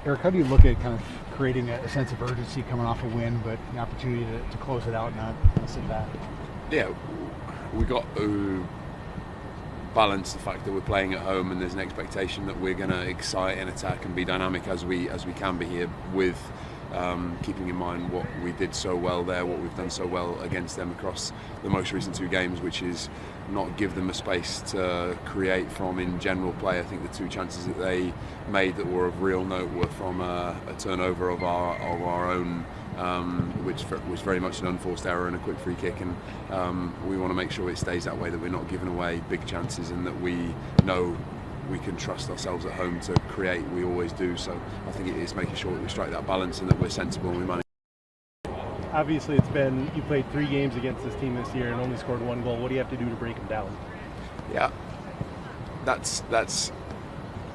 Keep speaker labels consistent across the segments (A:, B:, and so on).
A: Eric, how do you look at kind of creating a sense of urgency coming off a win, but the opportunity to close it out and not kind of sit back?
B: Yeah, we got to balance the fact that we're playing at home and there's an expectation that we're going to excite and attack and be dynamic as we can be here, with keeping in mind what we did so well there, what we've done so well against them across the most recent 2 games, which is not give them a space to create from in general play. I think the 2 chances that they made that were of real note were from a turnover of our own, which was very much an unforced error and a quick free kick, and we want to make sure it stays that way, that we're not giving away big chances and that we know we can trust ourselves at home to create. We always do, so I think it is making sure that we strike that balance and that we're sensible and we manage.
C: Obviously, you played 3 games against this team this year and only scored 1 goal. What do you have to do to break them down?
B: Yeah, that's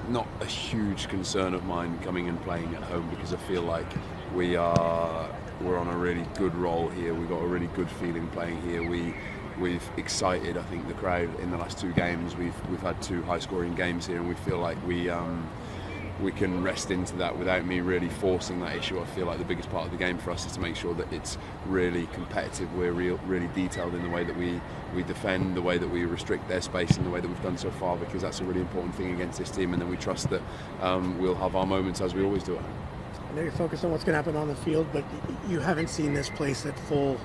B: not a huge concern of mine coming and playing at home, because I feel like we're on a really good roll here. We've got a really good feeling playing here. We've excited, I think, the crowd in the last 2 games. We've had 2 high-scoring games here, and we feel like we can rest into that without me really forcing that issue. I feel like the biggest part of the game for us is to make sure that it's really competitive. We're really detailed in the way that we defend, the way that we restrict their space, and the way that we've done so far, because that's a really important thing against this team. And then we trust that we'll have our moments as we always do.
D: I know you're focused on what's going to happen on the field, but you haven't seen this place at full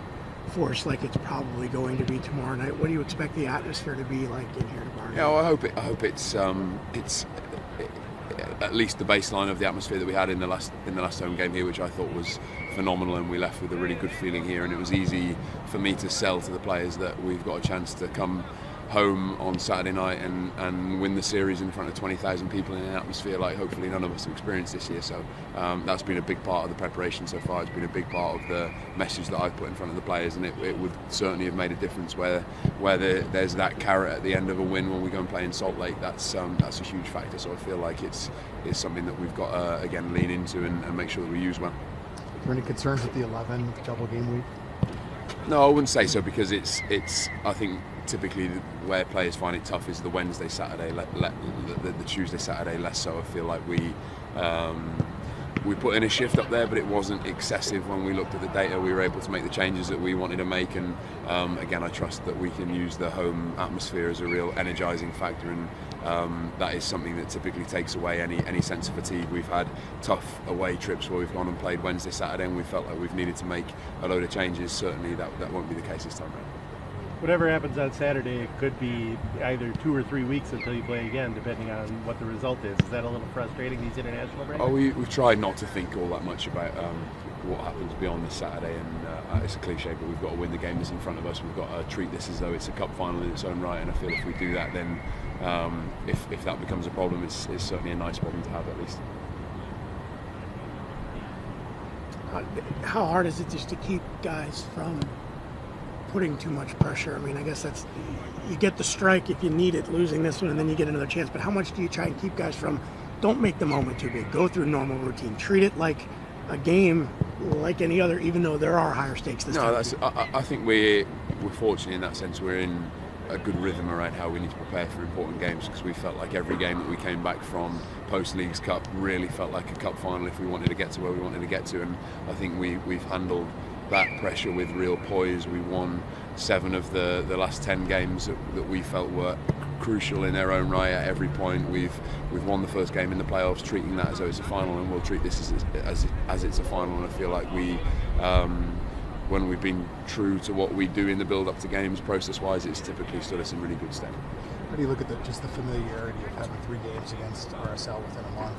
D: force like it's probably going to be tomorrow night. What do you expect the atmosphere to be like in here tomorrow night?
B: Yeah, well, I hope it's at least the baseline of the atmosphere that we had in the last home game here, which I thought was phenomenal, and we left with a really good feeling here. And it was easy for me to sell to the players that we've got a chance to come home on Saturday night and win the series in front of 20,000 people in an atmosphere like hopefully none of us have experienced this year. So that's been a big part of the preparation so far. It's been a big part of the message that I've put in front of the players, and it would certainly have made a difference where there's that carrot at the end of a win when we go and play in Salt Lake. That's a huge factor. So I feel like it's something that we've got to again lean into and make sure that we use well.
A: Are there any concerns with the 11 double game week?
B: No, I wouldn't say so, because it's I think typically where players find it tough is the Wednesday, Saturday, the Tuesday, Saturday less so. I feel like we put in a shift up there, but it wasn't excessive. When we looked at the data, we were able to make the changes that we wanted to make, and again, I trust that we can use the home atmosphere as a real energising factor, and that is something that typically takes away any sense of fatigue. We've had tough away trips where we've gone and played Wednesday, Saturday, and we felt like we've needed to make a load of changes. Certainly that won't be the case this time around.
C: Whatever happens on Saturday, it could be either 2 or 3 weeks until you play again, depending on what the result is. Is that a little frustrating, these international breaks?
B: Oh, we've tried not to think all that much about what happens beyond this Saturday, and it's a cliche, but we've got to win the game that's in front of us. We've got to treat this as though it's a cup final in its own right, and I feel if we do that, then if that becomes a problem, it's certainly a nice problem to have at least.
D: How hard is it just to keep guys from putting too much pressure? I mean, I guess that's, you get the strike if you need it, losing this one, and then you get another chance. But how much do you try and keep guys from, don't make the moment too big, go through normal routine, treat it like a game like any other, even though there are higher stakes this time?
B: I think we're fortunate in that sense. We're in a good rhythm around how we need to prepare for important games, because we felt like every game that we came back from post-Leagues Cup really felt like a cup final if we wanted to get to where we wanted to get to, and I think we've handled that pressure with real poise. We won 7 of the last 10 games that we felt were crucial in their own right at every point. We've won the first game in the playoffs, treating that as though it's a final, and we'll treat this as it's a final. And I feel like when we've been true to what we do in the build-up to games, process-wise, it's typically stood us in really good stead.
A: How do you look at just the familiarity of having 3 games against RSL within a month?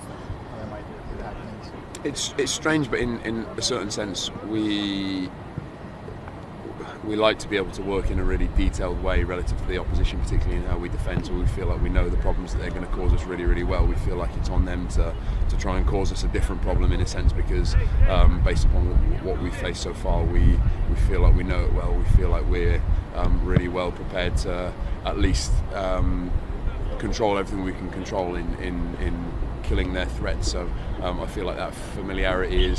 A: How that might impact things?
B: It's strange, but in a certain sense, we like to be able to work in a really detailed way relative to the opposition, particularly in how we defend, so we feel like we know the problems that they're going to cause us really, really well. We feel like it's on them to try and cause us a different problem in a sense, because based upon what we've faced so far, we feel like we know it well. We feel like we're really well prepared to at least control everything we can control in killing their threats. So I feel like that familiarity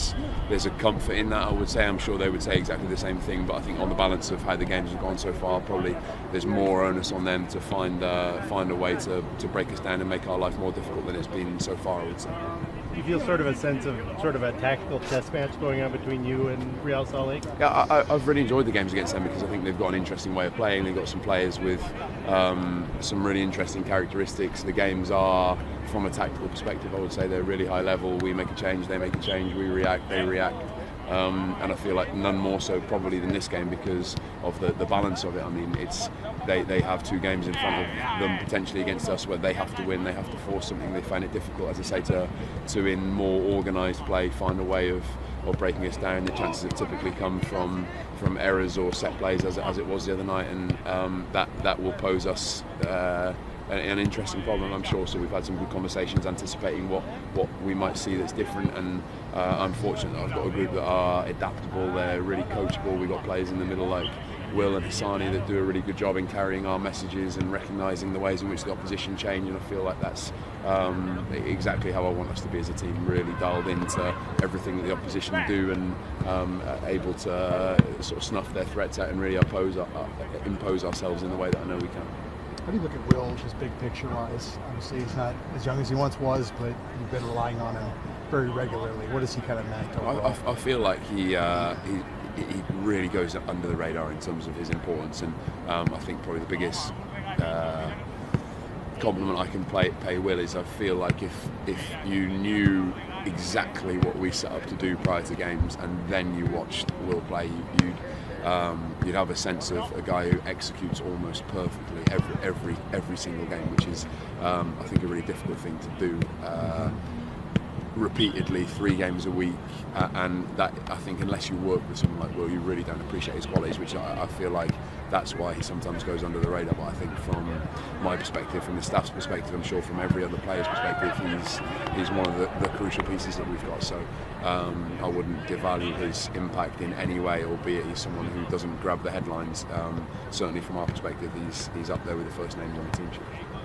B: there's a comfort in that. I would say, I'm sure they would say exactly the same thing, but I think on the balance of how the games have gone so far, probably there's more onus on them to find a way to break us down and make our life more difficult than it's been so far, I would say.
C: you feel sort of a sense of sort of a tactical chess match going on between you and Real Salt Lake?
B: Yeah, I've really enjoyed the games against them because I think they've got an interesting way of playing. They've got some players with some really interesting characteristics. The games are, from a tactical perspective, I would say they're really high level. We make a change, they make a change, we react, they react. And I feel like none more so probably than this game because of the balance of it. I mean, they have 2 games in front of them potentially against us where they have to win, they have to force something. They find it difficult, as I say, to in more organised play find a way of breaking us down. The chances have typically come from errors or set plays as it was the other night, and that will pose us an interesting problem, I'm sure. So we've had some good conversations anticipating what we might see that's different, and I'm fortunate that I've got a group that are adaptable, they're really coachable. We've got players in the middle like Will and Hassani that do a really good job in carrying our messages and recognising the ways in which the opposition change, and I feel like that's exactly how I want us to be as a team, really dialed into everything that the opposition do and able to sort of snuff their threats out and really impose ourselves in the way that I know we can.
A: How do you look at Will, just big picture wise? Obviously, he's not as young as he once was, but you've been relying on him very regularly. What has he kind of meant overall?
B: I feel like he really goes under the radar in terms of his importance, and I think probably the biggest compliment I can pay Will is I feel like if you knew exactly what we set up to do prior to games and then you watched Will play, you'd have a sense of a guy who executes almost perfectly every single game, which is I think a really difficult thing to do repeatedly 3 games a week, and that, I think, unless you work with someone like Will, you really don't appreciate his qualities, which I feel like that's why he sometimes goes under the radar. But I think from my perspective, from the staff's perspective, I'm sure from every other player's perspective, he's one of the crucial pieces that we've got. So I wouldn't devalue his impact in any way, albeit he's someone who doesn't grab the headlines. Certainly from our perspective, he's up there with the first names on the team sheet.